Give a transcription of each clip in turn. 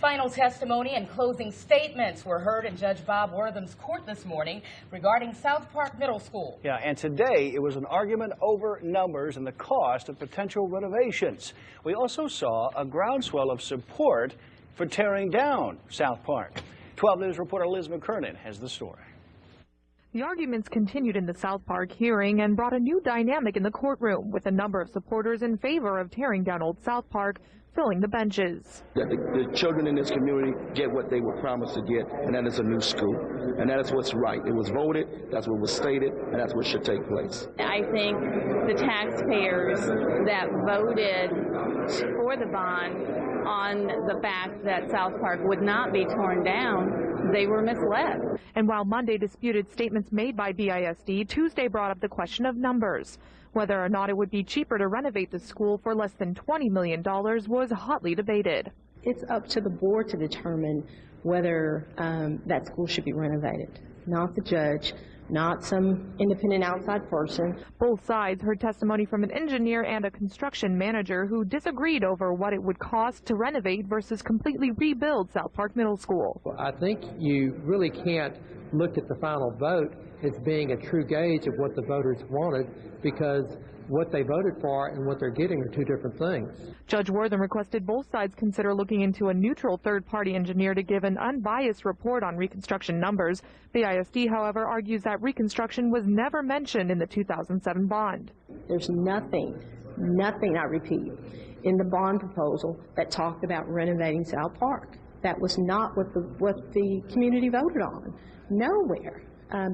Final testimony and closing statements were heard in Judge Bob Wortham's court this morning regarding South Park Middle School. Yeah, and today it was an argument over numbers and the cost of potential renovations. We also saw a groundswell of support for tearing down South Park. 12 News reporter Liz McKernan has the story. The arguments continued in the South Park hearing and brought a new dynamic in the courtroom, with a number of supporters in favor of tearing down Old South Park filling the benches. That the children in this community get what they were promised to get, and that is a new school. And that is what's right. It was voted, that's what was stated, and that's what should take place. I think the taxpayers that voted for the bond on the fact that South Park would not be torn down, they were misled. And while Monday disputed statements made by BISD, Tuesday brought up the question of numbers. Whether or not it would be cheaper to renovate the school for less than $20 million was hotly debated. It's up to the board to determine whether that school should be renovated, not the judge, not some independent outside person. Both sides heard testimony from an engineer and a construction manager who disagreed over what it would cost to renovate versus completely rebuild South Park Middle School. Well, I think you really can't look at the final vote as being a true gauge of what the voters wanted, because what they voted for and what they're getting are two different things. Judge Wortham requested both sides consider looking into a neutral third-party engineer to give an unbiased report on reconstruction numbers. BISD, however, argues that reconstruction was never mentioned in the 2007 bond. There's nothing, I repeat, in the bond proposal that talked about renovating South Park. That was not what the community voted on. Nowhere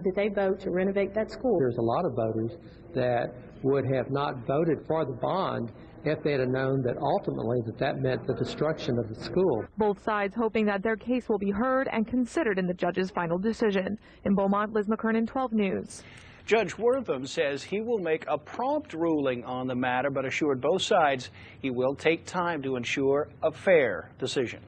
did they vote to renovate that school. There's a lot of voters that would have not voted for the bond if they had known that ultimately that meant the destruction of the school. Both sides hoping that their case will be heard and considered in the judge's final decision. In Beaumont, Liz McKernan, 12 News. Judge Wortham says he will make a prompt ruling on the matter, but assured both sides he will take time to ensure a fair decision.